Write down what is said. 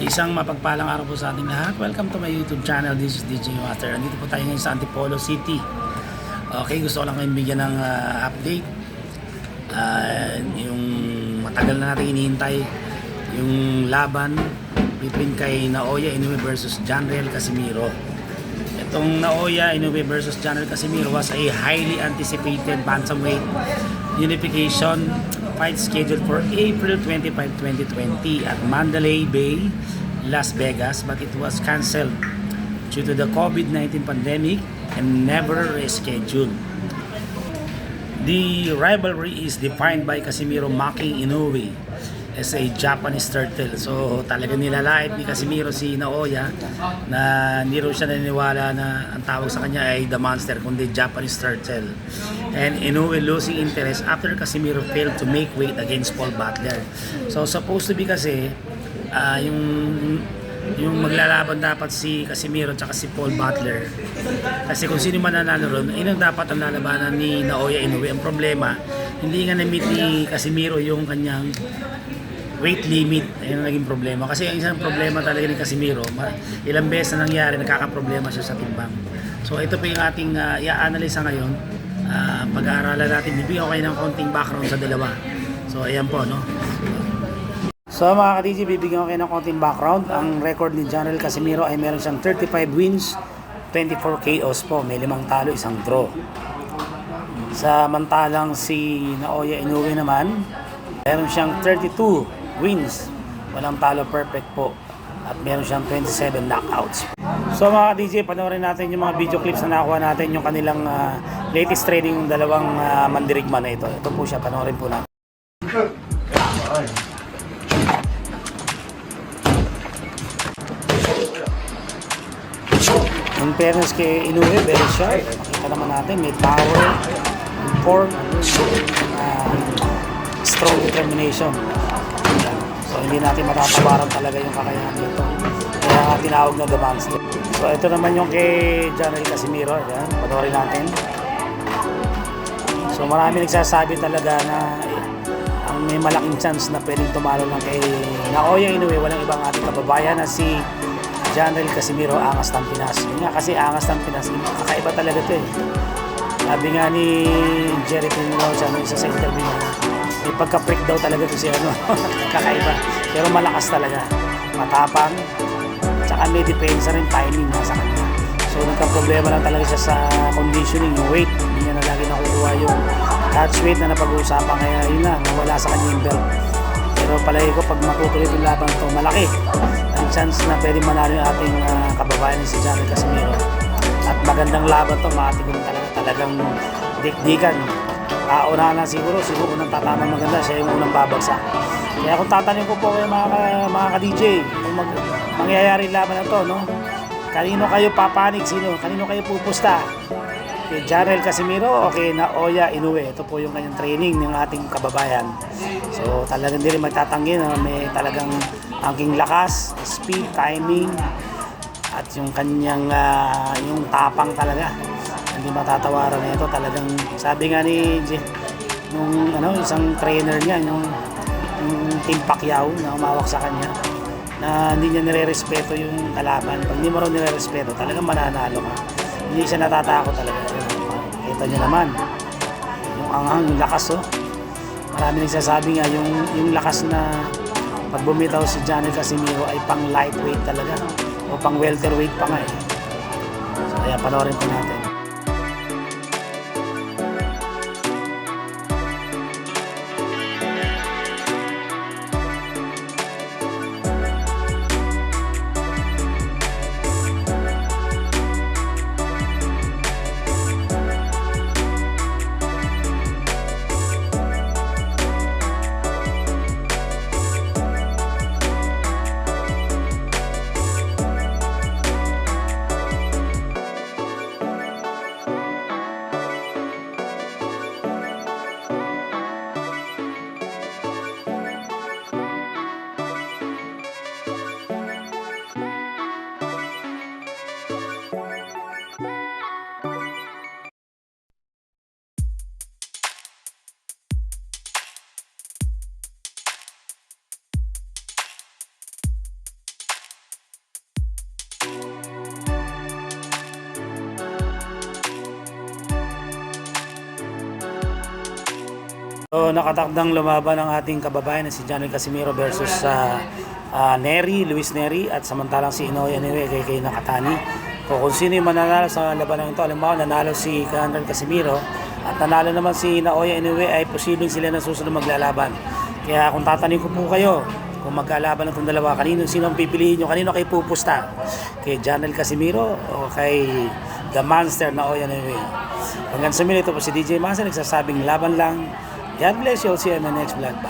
Isang mapagpalang araw po sa ating lahat. Welcome to my YouTube channel. This is DJ Master. Andito po tayo ngayon sa Antipolo City. Okay, gusto ko lang kayong bigyan ng update. Yung matagal na natin hinihintay, yung laban between kay Naoya Inoue versus Janriel Casimiro. Itong Naoya Inoue versus Janriel Casimiro was a highly anticipated bantamweight unification fight scheduled for April 25, 2020 at Mandalay Bay, Las Vegas, but it was cancelled due to the COVID-19 pandemic and never rescheduled. The rivalry is defined by Casimiro mocking Inoue as a Japanese turtle. So talaga nilalait ni Casimiro si Naoya na hindi rin siya naniniwala na ang tawag sa kanya ay the monster, kundi Japanese turtle. And Inoue losing interest after Casimiro failed to make weight against Paul Butler. So supposed to be kasi yung maglalaban dapat si Casimiro at si Paul Butler. Kasi kung sino man nanalo ron, yun dapat ang lalabanan ni Naoya Inoue. Ang problema, hindi nga na-meet ni Casimiro yung kanyang weight limit. Ayun ang naging problema. Kasi ang isang problema talaga ni Casimiro, ilang beses na nangyari, nagkakaproblema siya sa timbang. So ito po yung ating i-analyze ngayon. Pag-aaralan natin, bibigyan ko kayo ng konting background sa dalawa. So ayan po, no? So mga ka-DJ, bibigyan ko kayo ng konting background. Ang record ni Janriel Casimiro ay meron siyang 35 wins, 24 KOs po. May 5 talo, 1 draw. Samantalang si Naoya Inoue naman, meron siyang 32 wins, walang talo, perfect po, at meron siyang 27 knockouts. So mga DJ, panoorin natin yung mga video clips na nakuha natin, yung kanilang latest trading ng dalawang mandirigma na ito. Ito po siya, panoorin po natin. In fairness kay Inoue, very sharp. Makita naman natin, may power, form, strong determination. So hindi natin matatawaran talaga yung kakayahan nito. Kaya tinawag na the monster. So ito naman yung kay Janriel Casimiro. Yan, panoorin natin. So marami nagsasabi talaga na ang may malaking chance na pwedeng tumalo lang kay Naoya Inoue. Walang ibang ating kababayan na si Janriel Casimiro, angas ng Pinas. Yun nga kasi angas ng Pinas, kakaiba talaga ito eh. Sabi nga ni Jerry Pinlow sa interview niya, may pagka-prick daw talaga ito si kakaiba. Pero malakas talaga, matapang, tsaka may depensa rin, timing nasa kanya. So nagka-problema lang talaga siya sa conditioning, yung weight. Hindi niya na lagi nakukuha yung catch weight na napag-uusapan, kaya yun na, nawala sa kanya yung belt. Pero palagi ko pag matutuloy yung laban ito, malaki ang chance na pwede manalo yung ating kababayan si Janriel Casimiro. At magandang laban ito, maating talagang dikdikan. Unahan na siguro unang tatama maganda, siya yung unang babagsak. Kaya kung tatanungin ko po kayo mga ka-DJ, kung mangyayari laban na to, no? Kanino kayo papanik? Kanino kayo pupusta? Kay Janriel Casimiro o kay Naoya Inoue? Ito po yung kanyang training ng ating kababayan. So talagang hindi rin magtatanggi na may talagang angking lakas, speed, timing, at yung kanyang yung tapang talaga. Hindi matatawaran na ito. Talagang sabi nga ni nung isang trainer niya, yung Team Pacquiao na umawak sa kanya, na hindi niya nire-respeto yung kalaban. Pag hindi mo raw nire-respeto, talagang mananalo ka. Hindi siya natatakot talaga. Kita niyo naman yung anghang, yung lakas. Marami nagsasabi nga yung lakas na pag bumitaw si Janriel Casimiro ay pang lightweight talaga o pang welterweight pa nga eh. So kaya panoorin po natin. So, nakatakdang lumaban ang ating kababayan na si Janel Casimiro versus sa Luis Neri, at samantalang si Inoue Inoue kay Nakatani. So, kung sino yung mananalo sa labanang ito, alam mo, nanalo si Janel Casimiro at nanalo naman si Naoya Inoue, ay posibleng sila na susunod maglalaban. Kaya kung tatanungin ko po kayo, kung magkalaban itong dalawa, sino ang pipiliin nyo? Kanino kayo pupusta? Kay Janel Casimiro o kay The Monster Naoya Inoue? Hanggang sa muli, ito po si DJ Masa nagsasabing laban lang. God bless you. See you in my next vlog. Bye.